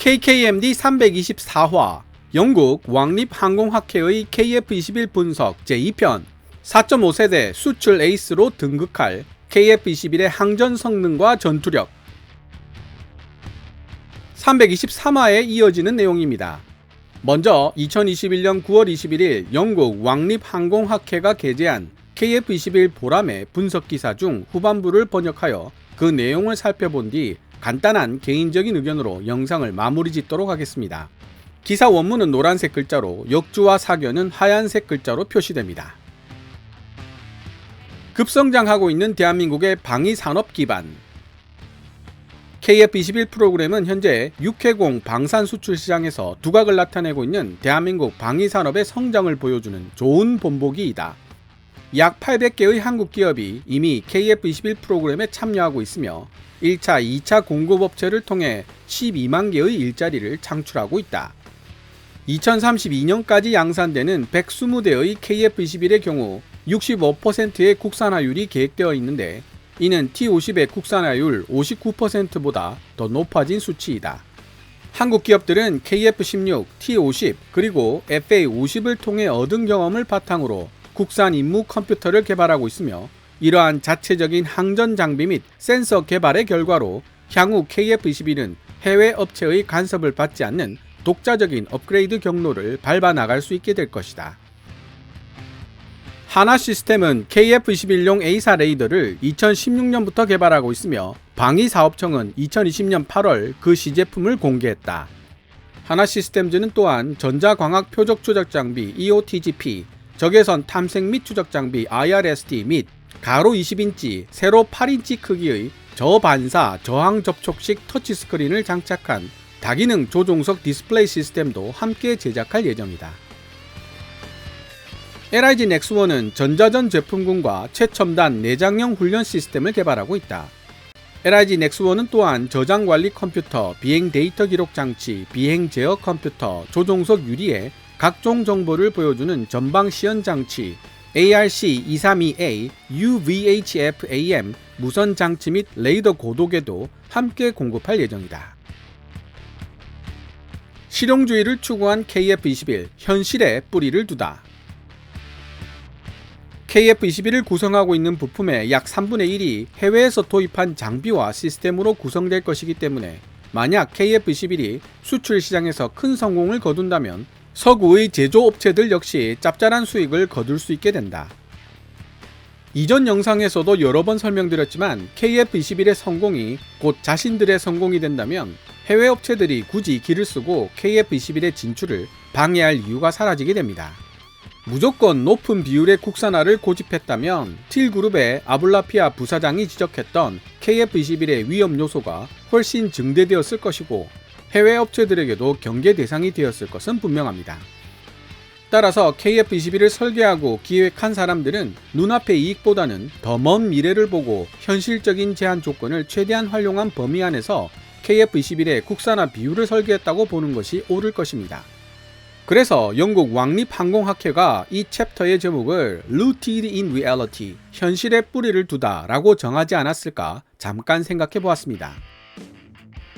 KKMD 324화 영국 왕립항공학회의 KF-21 분석 제2편 4.5세대 수출 에이스로 등극할 KF-21의 항전 성능과 전투력 323화에 이어지는 내용입니다. 먼저 2021년 9월 21일 영국 왕립항공학회가 게재한 KF-21 보람의 분석기사 중 후반부를 번역하여 그 내용을 살펴본 뒤 간단한 개인적인 의견으로 영상을 마무리 짓도록 하겠습니다. 기사 원문은 노란색 글자로 역주와 사견은 하얀색 글자로 표시됩니다. 급성장하고 있는 대한민국의 방위산업 기반 KF-21 프로그램은 현재 육해공 방산 수출 시장에서 두각을 나타내고 있는 대한민국 방위산업의 성장을 보여주는 좋은 본보기이다. 약 800개의 한국 기업이 이미 KF-21 프로그램에 참여하고 있으며 1차, 2차 공급업체를 통해 12만 개의 일자리를 창출하고 있다. 2032년까지 양산되는 120대의 KF-21의 경우 65%의 국산화율이 계획되어 있는데 이는 T-50의 국산화율 59%보다 더 높아진 수치이다. 한국 기업들은 KF-16, T-50 그리고 FA-50을 통해 얻은 경험을 바탕으로 국산 임무 컴퓨터를 개발하고 있으며 이러한 자체적인 항전 장비 및 센서 개발의 결과로 향후 KF-21은 해외 업체의 간섭을 받지 않는 독자적인 업그레이드 경로를 밟아 나갈 수 있게 될 것이다. 하나시스템은 KF-21용 A사 레이더를 2016년부터 개발하고 있으며 방위사업청은 2020년 8월 그 시제품을 공개했다. 하나시스템즈는 또한 전자광학 표적 추적 장비 EOTGP, 적외선 탐색 및 추적 장비 IRST 및 가로 20인치, 세로 8인치 크기의 저반사 저항 접촉식 터치스크린을 장착한 다기능 조종석 디스플레이 시스템도 함께 제작할 예정이다. LIG 넥스원은 전자전 제품군과 최첨단 내장형 훈련 시스템을 개발하고 있다. LIG 넥스원은 또한 저장관리 컴퓨터, 비행 데이터 기록 장치, 비행 제어 컴퓨터, 조종석 유리에 각종 정보를 보여주는 전방 시연 장치, ARC-232A, UVHF-AM 무선 장치 및 레이더 고도계도 함께 공급할 예정이다. 실용주의를 추구한 KF-21, 현실에 뿌리를 두다. KF-21을 구성하고 있는 부품의 약 3분의 1이 해외에서 도입한 장비와 시스템으로 구성될 것이기 때문에 만약 KF-21이 수출 시장에서 큰 성공을 거둔다면 서구의 제조업체들 역시 짭짤한 수익을 거둘 수 있게 된다. 이전 영상에서도 여러 번 설명드렸지만 KF-21의 성공이 곧 자신들의 성공이 된다면 해외 업체들이 굳이 기를 쓰고 KF-21의 진출을 방해할 이유가 사라지게 됩니다. 무조건 높은 비율의 국산화를 고집했다면 틸그룹의 아블라피아 부사장이 지적했던 KF-21의 위험 요소가 훨씬 증대되었을 것이고 해외 업체들에게도 경계 대상이 되었을 것은 분명합니다. 따라서 KF-21을 설계하고 기획한 사람들은 눈앞의 이익보다는 더 먼 미래를 보고 현실적인 제한 조건을 최대한 활용한 범위 안에서 KF-21의 국산화 비율을 설계했다고 보는 것이 옳을 것입니다. 그래서 영국 왕립항공학회가 이 챕터의 제목을 Rooted in Reality, 현실에 뿌리를 두다 라고 정하지 않았을까 잠깐 생각해 보았습니다.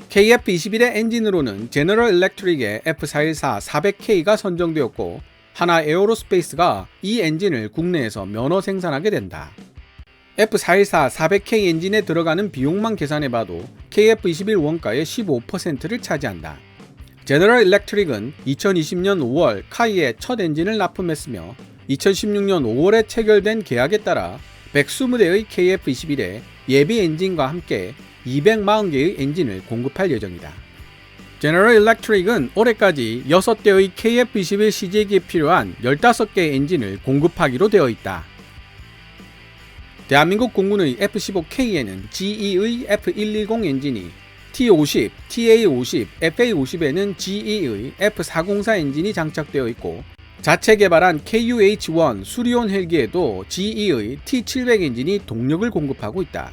KF-21의 엔진으로는 제너럴 일렉트릭의 F414-400K가 선정되었고 하나 에어로스페이스가 이 엔진을 국내에서 면허 생산하게 된다. F414-400K 엔진에 들어가는 비용만 계산해봐도 KF-21 원가의 15%를 차지한다. 제너럴 일렉트릭은 2020년 5월 카이의 첫 엔진을 납품했으며 2016년 5월에 체결된 계약에 따라 120대의 KF-21의 예비 엔진과 함께 240개의 엔진을 공급할 예정이다. 제너럴 일렉트릭은 올해까지 6대의 KF-21 시제기에 필요한 15개의 엔진을 공급하기로 되어 있다. 대한민국 공군의 F-15K에는 GE의 F-110 엔진이, T-50, TA-50, FA-50에는 GE의 F-404 엔진이 장착되어 있고 자체 개발한 KUH-1 수리온 헬기에도 GE의 T-700 엔진이 동력을 공급하고 있다.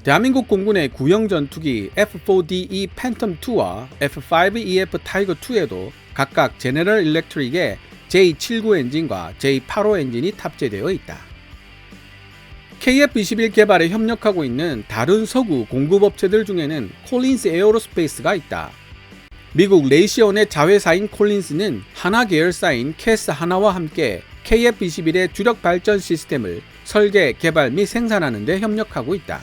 대한민국 공군의 구형 전투기 F-4DE 팬텀2와 F-5EF 타이거2에도 각각 제너럴 일렉트릭의 J79 엔진과 J85 엔진이 탑재되어 있다. KF-21 개발에 협력하고 있는 다른 서구 공급업체들 중에는 콜린스 에어로스페이스가 있다. 미국 레이시온의 자회사인 콜린스는 하나 계열사인 캐스 하나와 함께 KF-21의 주력 발전 시스템을 설계, 개발 및 생산하는 데 협력하고 있다.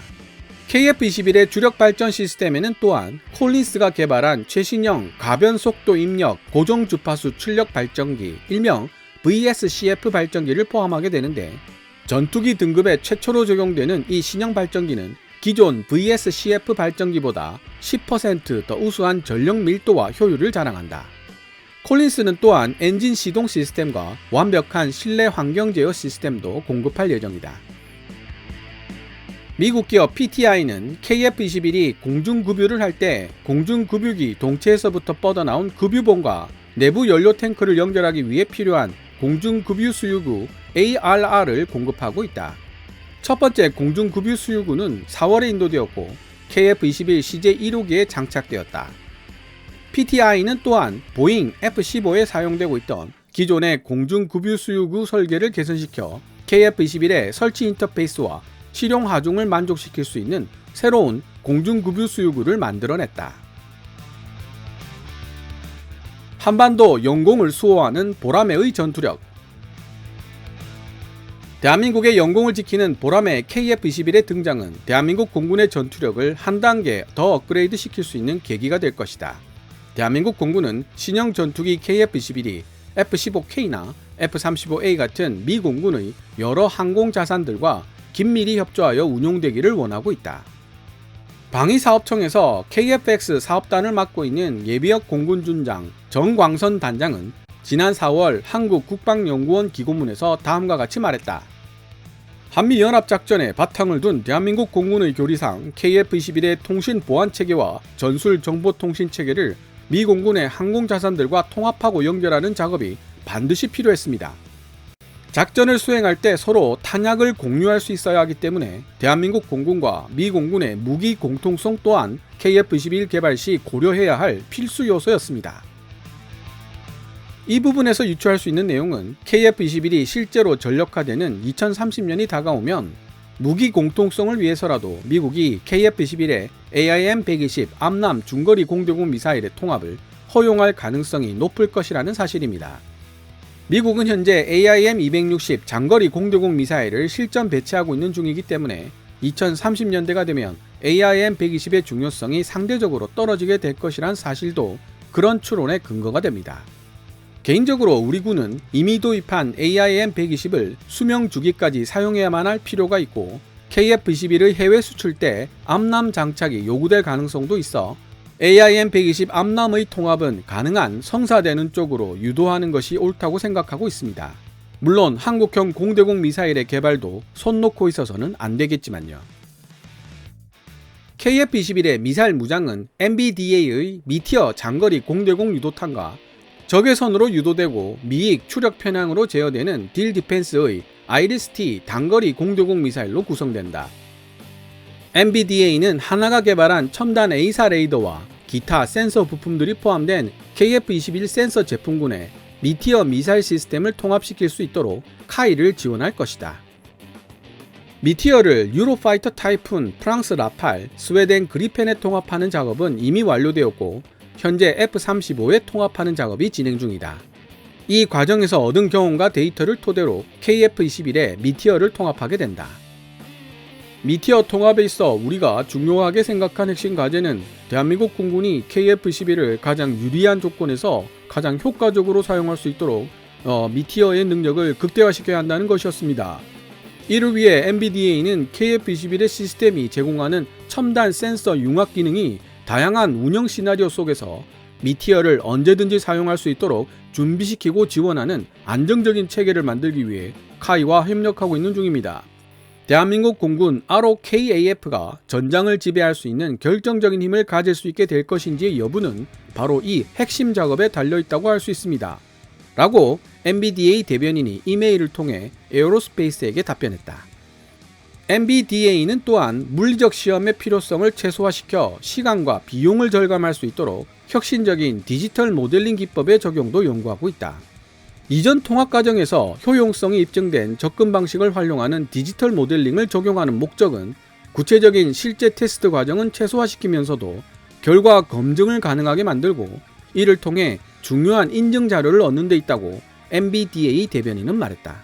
KF-21의 주력 발전 시스템에는 또한 콜린스가 개발한 최신형 가변 속도 입력 고정 주파수 출력 발전기, 일명 VSCF 발전기를 포함하게 되는데, 전투기 등급에 최초로 적용되는 이 신형 발전기는 기존 VSCF 발전기보다 10% 더 우수한 전력 밀도와 효율을 자랑한다. 콜린스는 또한 엔진 시동 시스템과 완벽한 실내 환경 제어 시스템도 공급할 예정이다. 미국 기업 PTI는 KF-21이 공중급유를 할 때 공중급유기 동체에서부터 뻗어나온 급유봉과 내부 연료 탱크를 연결하기 위해 필요한 공중급유 수유구 ARR을 공급하고 있다. 첫 번째 공중급유 수유구는 4월에 인도되었고 KF-21 CJ1호기에 장착되었다. PTI는 또한 보잉 F-15에 사용되고 있던 기존의 공중급유 수유구 설계를 개선시켜 KF-21의 설치 인터페이스와 실용 하중을 만족시킬 수 있는 새로운 공중급유 수유구를 만들어냈다. 한반도 영공을 수호하는 보라매의 전투력. 대한민국의 영공을 지키는 보라매 KF-21의 등장은 대한민국 공군의 전투력을 한 단계 더 업그레이드 시킬 수 있는 계기가 될 것이다. 대한민국 공군은 신형 전투기 KF-21이 F-15K나 F-35A 같은 미 공군의 여러 항공 자산들과 긴밀히 협조하여 운용되기를 원하고 있다. 방위사업청에서 KF-X 사업단을 맡고 있는 예비역 공군준장 정광선 단장은 지난 4월 한국국방연구원 기고문에서 다음과 같이 말했다. 한미연합작전에 바탕을 둔 대한민국 공군의 교리상 KF-21의 통신 보안체계와 전술정보통신체계를 미 공군의 항공자산들과 통합하고 연결하는 작업이 반드시 필요했습니다. 작전을 수행할 때 서로 탄약을 공유할 수 있어야 하기 때문에 대한민국 공군과 미 공군의 무기 공통성 또한 KF-21 개발 시 고려해야 할 필수 요소였습니다. 이 부분에서 유추할 수 있는 내용은 KF-21이 실제로 전력화되는 2030년이 다가오면 무기 공통성을 위해서라도 미국이 KF-21의 AIM-120 암남 중거리 공대공 미사일의 통합을 허용할 가능성이 높을 것이라는 사실입니다. 미국은 현재 AIM-260 장거리 공대공 미사일을 실전 배치하고 있는 중이기 때문에 2030년대가 되면 AIM-120의 중요성이 상대적으로 떨어지게 될 것이란 사실도 그런 추론의 근거가 됩니다. 개인적으로 우리 군은 이미 도입한 AIM-120을 수명 주기까지 사용해야만 할 필요가 있고 KF-21의 해외 수출 때 암남 장착이 요구될 가능성도 있어 AIM-120 암남의 통합은 가능한 성사되는 쪽으로 유도하는 것이 옳다고 생각하고 있습니다. 물론 한국형 공대공 미사일의 개발도 손 놓고 있어서는 안 되겠지만요. KF-21의 미사일 무장은 MBDA의 미티어 장거리 공대공 유도탄과 적외선으로 유도되고 미익 추력 편향으로 제어되는 딜 디펜스의 아이리스-T 단거리 공대공 미사일로 구성된다. MBDA는 하나가 개발한 첨단 A사 레이더와 기타 센서 부품들이 포함된 KF-21 센서 제품군에 미티어 미사일 시스템을 통합시킬 수 있도록 카이를 지원할 것이다. 미티어를 유로파이터 타이푼, 프랑스 라팔, 스웨덴 그리펜에 통합하는 작업은 이미 완료되었고 현재 F-35에 통합하는 작업이 진행 중이다. 이 과정에서 얻은 경험과 데이터를 토대로 KF-21에 미티어를 통합하게 된다. 미티어 통합에 있어 우리가 중요하게 생각한 핵심 과제는 대한민국 공군이 KF-21을 가장 유리한 조건에서 가장 효과적으로 사용할 수 있도록 미티어의 능력을 극대화시켜야 한다는 것이었습니다. 이를 위해 MBDA는 KF-21의 시스템이 제공하는 첨단 센서 융합 기능이 다양한 운영 시나리오 속에서 미티어를 언제든지 사용할 수 있도록 준비시키고 지원하는 안정적인 체계를 만들기 위해 카이와 협력하고 있는 중입니다. 대한민국 공군 ROKAF가 전장을 지배할 수 있는 결정적인 힘을 가질 수 있게 될 것인지의 여부는 바로 이 핵심 작업에 달려있다고 할 수 있습니다. 라고 MBDA 대변인이 이메일을 통해 에어로스페이스에게 답변했다. MBDA는 또한 물리적 시험의 필요성을 최소화시켜 시간과 비용을 절감할 수 있도록 혁신적인 디지털 모델링 기법의 적용도 연구하고 있다. 이전 통합 과정에서 효용성이 입증된 접근 방식을 활용하는 디지털 모델링을 적용하는 목적은 구체적인 실제 테스트 과정은 최소화시키면서도 결과 검증을 가능하게 만들고 이를 통해 중요한 인증 자료를 얻는 데 있다고 MBDA 대변인은 말했다.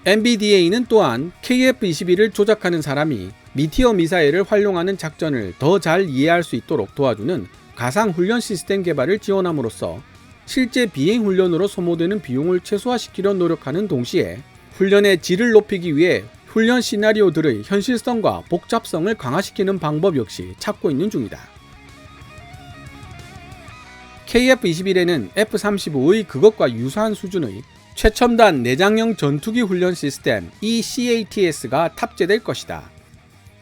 MBDA는 또한 KF-21을 조작하는 사람이 미티어 미사일을 활용하는 작전을 더 잘 이해할 수 있도록 도와주는 가상 훈련 시스템 개발을 지원함으로써 실제 비행 훈련으로 소모되는 비용을 최소화시키려 노력하는 동시에 훈련의 질을 높이기 위해 훈련 시나리오들의 현실성과 복잡성을 강화시키는 방법 역시 찾고 있는 중이다. KF-21에는 F-35의 그것과 유사한 수준의 최첨단 내장형 전투기 훈련 시스템 ECATS가 탑재될 것이다.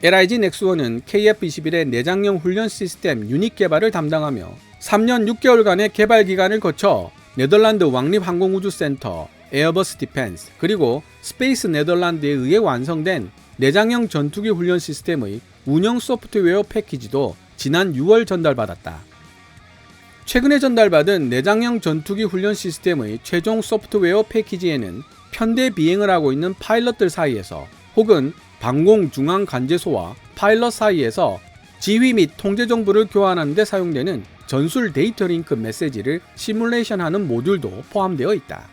LIG 넥스원은 KF-21의 내장형 훈련 시스템 유닛 개발을 담당하며 3년 6개월간의 개발 기간을 거쳐 네덜란드 왕립항공우주센터, 에어버스 디펜스, 그리고 스페이스 네덜란드에 의해 완성된 내장형 전투기 훈련 시스템의 운영 소프트웨어 패키지도 지난 6월 전달받았다. 최근에 전달받은 내장형 전투기 훈련 시스템의 최종 소프트웨어 패키지에는 편대 비행을 하고 있는 파일럿들 사이에서 혹은 방공중앙관제소와 파일럿 사이에서 지휘 및 통제 정보를 교환하는 데 사용되는 전술 데이터 링크 메시지를 시뮬레이션하는 모듈도 포함되어 있다.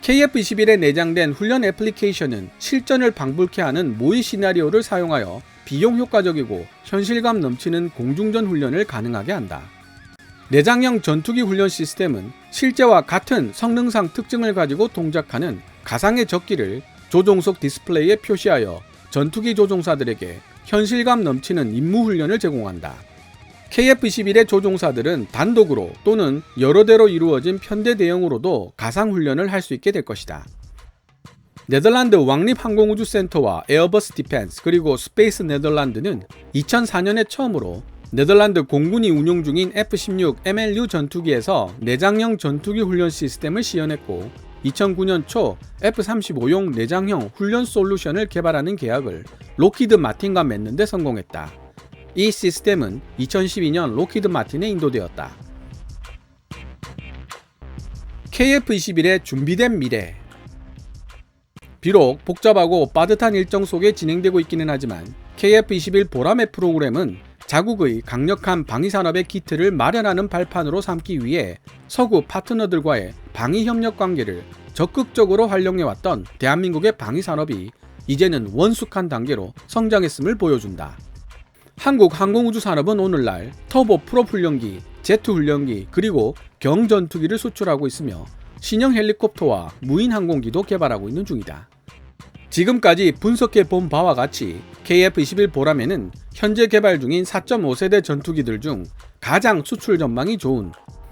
KF-21에 내장된 훈련 애플리케이션은 실전을 방불케 하는 모의 시나리오를 사용하여 비용 효과적이고 현실감 넘치는 공중전 훈련을 가능하게 한다. 내장형 전투기 훈련 시스템은 실제와 같은 성능상 특징을 가지고 동작하는 가상의 적기를 조종석 디스플레이에 표시하여 전투기 조종사들에게 현실감 넘치는 임무 훈련을 제공한다. KF-21의 조종사들은 단독으로 또는 여러 대로 이루어진 편대 대형으로도 가상 훈련을 할 수 있게 될 것이다. 네덜란드 왕립항공우주센터와 에어버스 디펜스 그리고 스페이스 네덜란드는 2004년에 처음으로 네덜란드 공군이 운용 중인 F-16 MLU 전투기에서 내장형 전투기 훈련 시스템을 시연했고 2009년 초 F-35용 내장형 훈련 솔루션을 개발하는 계약을 록히드 마틴과 맺는 데 성공했다. 이 시스템은 2012년 록히드 마틴에 인도되었다. KF-21의 준비된 미래. 비록 복잡하고 빠듯한 일정 속에 진행되고 있기는 하지만 KF-21 보라매 프로그램은 자국의 강력한 방위산업의 기틀을 마련하는 발판으로 삼기 위해 서구 파트너들과의 방위협력 관계를 적극적으로 활용해왔던 대한민국의 방위산업이 이제는 원숙한 단계로 성장했음을 보여준다. 한국 항공우주산업은 오늘날 터보 프롭 훈련기, 제트 훈련기, 그리고 경전투기를 수출하고 있으며 신형 헬리콥터와 무인 항공기도 개발하고 있는 중이다. 지금까지 분석해 본 바와 같이 KF-21 보라매는 현재 개발 중인 4.5세대 전투기들 중 가장 수출 전망이 좋은,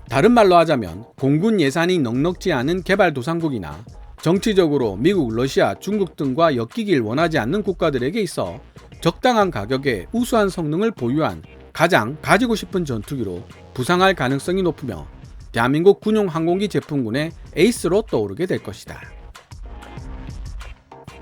다른 말로 하자면 공군 예산이 넉넉지 않은 개발도상국이나 정치적으로 미국, 러시아, 중국 등과 엮이길 원하지 않는 국가들에게 있어 적당한 가격에 우수한 성능을 보유한 가장 가지고 싶은 전투기로 부상할 가능성이 높으며 대한민국 군용 항공기 제품군의 에이스로 떠오르게 될 것이다.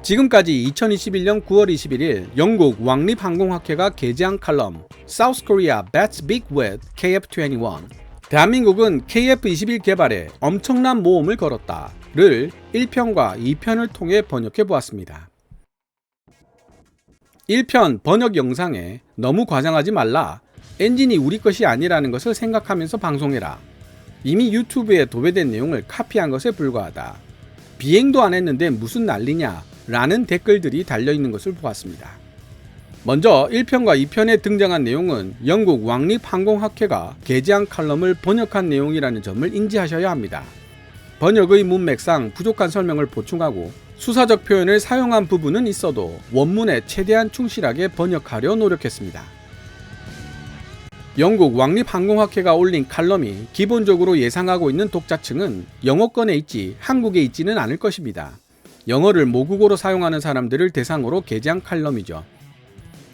지금까지 2021년 9월 21일 영국 왕립항공학회가 게재한 칼럼 South Korea bets big with KF-21 대한민국은 KF-21 개발에 엄청난 모험을 걸었다를 1편과 2편을 통해 번역해 보았습니다. 1편 번역 영상에 너무 과장하지 말라, 엔진이 우리 것이 아니라는 것을 생각하면서 방송해라, 이미 유튜브에 도배된 내용을 카피한 것에 불과하다, 비행도 안 했는데 무슨 난리냐 라는 댓글들이 달려있는 것을 보았습니다. 먼저 1편과 2편에 등장한 내용은 영국 왕립항공학회가 게재한 칼럼을 번역한 내용이라는 점을 인지하셔야 합니다. 번역의 문맥상 부족한 설명을 보충하고 수사적 표현을 사용한 부분은 있어도 원문에 최대한 충실하게 번역하려 노력했습니다. 영국 왕립항공학회가 올린 칼럼이 기본적으로 예상하고 있는 독자층은 영어권에 있지 한국에 있지는 않을 것입니다. 영어를 모국어로 사용하는 사람들을 대상으로 게재한 칼럼이죠.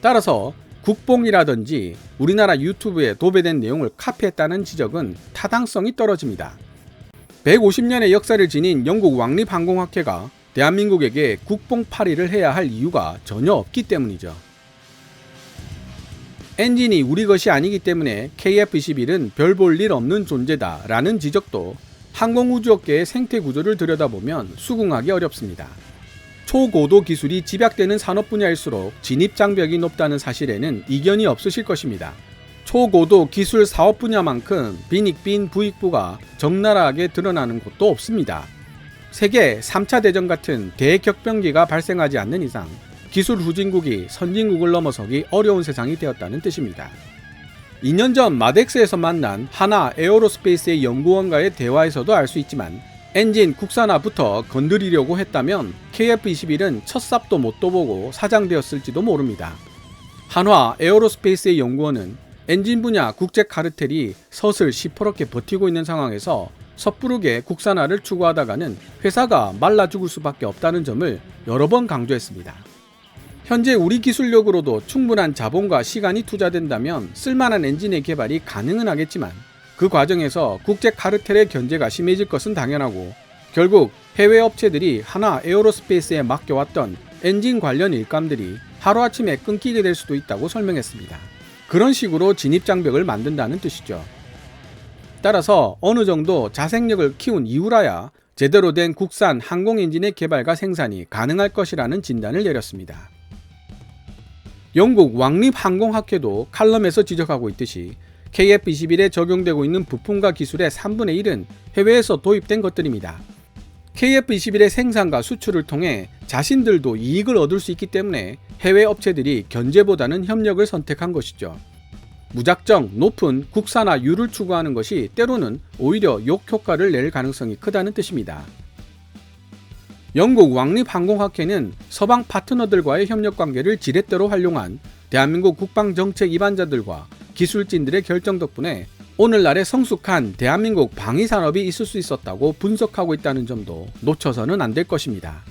따라서 국뽕이라든지 우리나라 유튜브에 도배된 내용을 카피했다는 지적은 타당성이 떨어집니다. 150년의 역사를 지닌 영국 왕립항공학회가 대한민국에게 국뽕팔이를 해야 할 이유가 전혀 없기 때문이죠. 엔진이 우리 것이 아니기 때문에 KF-21은 별 볼 일 없는 존재다 라는 지적도 항공우주업계의 생태구조를 들여다보면 수긍하기 어렵습니다. 초고도 기술이 집약되는 산업 분야일수록 진입장벽이 높다는 사실에는 이견이 없으실 것입니다. 초고도 기술 사업 분야만큼 빈익빈 부익부가 적나라하게 드러나는 곳도 없습니다. 세계 3차 대전 같은 대격변기가 발생하지 않는 이상 기술 후진국이 선진국을 넘어서기 어려운 세상이 되었다는 뜻입니다. 2년 전 마덱스에서 만난 하나 에어로스페이스의 연구원과의 대화에서도 알 수 있지만 엔진 국산화부터 건드리려고 했다면 KF-21은 첫 삽도 못 떠보고 사장되었을지도 모릅니다. 한화 에어로스페이스의 연구원은 엔진 분야 국제 카르텔이 서슬 시퍼렇게 버티고 있는 상황에서 섣부르게 국산화를 추구하다가는 회사가 말라 죽을 수밖에 없다는 점을 여러 번 강조했습니다. 현재 우리 기술력으로도 충분한 자본과 시간이 투자된다면 쓸만한 엔진의 개발이 가능은 하겠지만 그 과정에서 국제 카르텔의 견제가 심해질 것은 당연하고 결국 해외 업체들이 하나 에어로스페이스에 맡겨왔던 엔진 관련 일감들이 하루아침에 끊기게 될 수도 있다고 설명했습니다. 그런 식으로 진입장벽을 만든다는 뜻이죠. 따라서 어느 정도 자생력을 키운 이후라야 제대로 된 국산 항공 엔진의 개발과 생산이 가능할 것이라는 진단을 내렸습니다. 영국 왕립항공학회도 칼럼에서 지적하고 있듯이 KF-21에 적용되고 있는 부품과 기술의 3분의 1은 해외에서 도입된 것들입니다. KF-21의 생산과 수출을 통해 자신들도 이익을 얻을 수 있기 때문에 해외 업체들이 견제보다는 협력을 선택한 것이죠. 무작정 높은 국산화율을 추구하는 것이 때로는 오히려 역효과를 낼 가능성이 크다는 뜻입니다. 영국 왕립항공학회는 서방 파트너들과의 협력관계를 지렛대로 활용한 대한민국 국방정책 입안자들과 기술진들의 결정 덕분에 오늘날의 성숙한 대한민국 방위산업이 있을 수 있었다고 분석하고 있다는 점도 놓쳐서는 안 될 것입니다.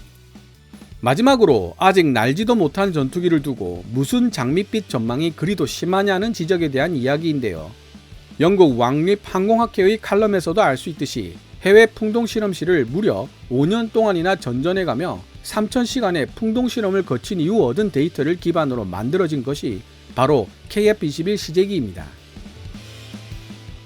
마지막으로 아직 날지도 못한 전투기를 두고 무슨 장밋빛 전망이 그리도 심하냐는 지적에 대한 이야기인데요. 영국 왕립항공학회의 칼럼에서도 알 수 있듯이 해외 풍동실험실을 무려 5년 동안이나 전전해가며 3,000시간의 풍동실험을 거친 이후 얻은 데이터를 기반으로 만들어진 것이 바로 KF-21 시제기입니다.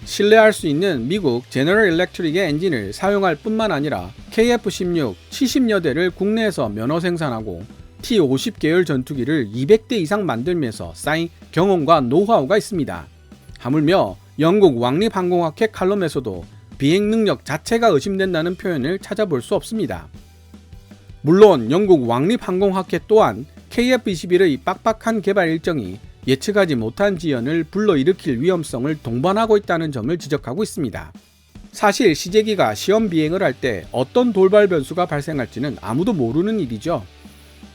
신뢰할 수 있는 미국 제너럴 일렉트릭의 엔진을 사용할 뿐만 아니라 KF-16 70여 대를 국내에서 면허 생산하고 T-50 계열 전투기를 200대 이상 만들면서 쌓인 경험과 노하우가 있습니다. 하물며 영국 왕립항공학회 칼럼에서도 비행 능력 자체가 의심된다는 표현을 찾아볼 수 없습니다. 물론 영국 왕립항공학회 또한 KF-21의 빡빡한 개발 일정이 예측하지 못한 지연을 불러일으킬 위험성을 동반하고 있다는 점을 지적하고 있습니다. 사실 시제기가 시험 비행을 할 때 어떤 돌발 변수가 발생할지는 아무도 모르는 일이죠.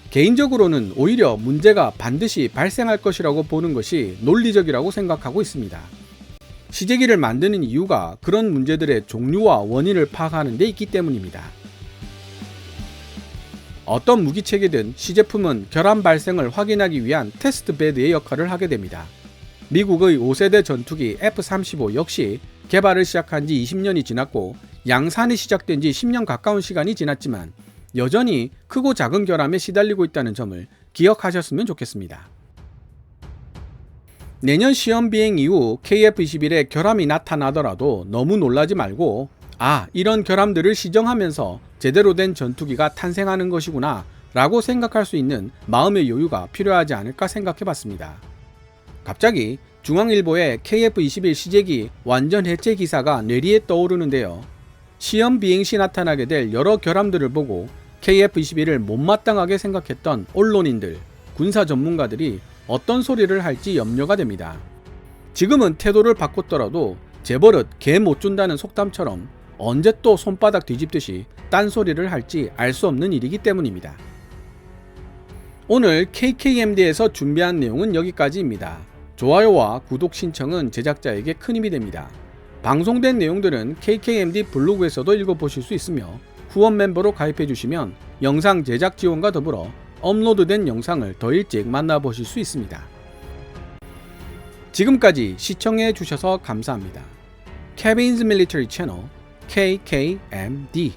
개인적으로는 오히려 문제가 반드시 발생할 것이라고 보는 것이 논리적이라고 생각하고 있습니다. 시제기를 만드는 이유가 그런 문제들의 종류와 원인을 파악하는 데 있기 때문입니다. 어떤 무기체계든 시제품은 결함 발생을 확인하기 위한 테스트 베드의 역할을 하게 됩니다. 미국의 5세대 전투기 F-35 역시 개발을 시작한 지 20년이 지났고 양산이 시작된 지 10년 가까운 시간이 지났지만 여전히 크고 작은 결함에 시달리고 있다는 점을 기억하셨으면 좋겠습니다. 내년 시험 비행 이후 KF-21에 결함이 나타나더라도 너무 놀라지 말고 이런 결함들을 시정하면서 제대로 된 전투기가 탄생하는 것이구나 라고 생각할 수 있는 마음의 여유가 필요하지 않을까 생각해 봤습니다. 갑자기 중앙일보의 KF-21 시제기 완전 해체 기사가 뇌리에 떠오르는데요. 시험 비행 시 나타나게 될 여러 결함들을 보고 KF-21을 못마땅하게 생각했던 언론인들, 군사 전문가들이 어떤 소리를 할지 염려가 됩니다. 지금은 태도를 바꿨더라도 재벌은 개 못 준다는 속담처럼 언제 또 손바닥 뒤집듯이 딴소리를 할지 알 수 없는 일이기 때문입니다. 오늘 KKMD에서 준비한 내용은 여기까지입니다. 좋아요와 구독 신청은 제작자에게 큰 힘이 됩니다. 방송된 내용들은 KKMD 블로그에서도 읽어보실 수 있으며 후원 멤버로 가입해주시면 영상 제작 지원과 더불어 업로드된 영상을 더 일찍 만나보실 수 있습니다. 지금까지 시청해주셔서 감사합니다. Kevin's Military Channel KKMD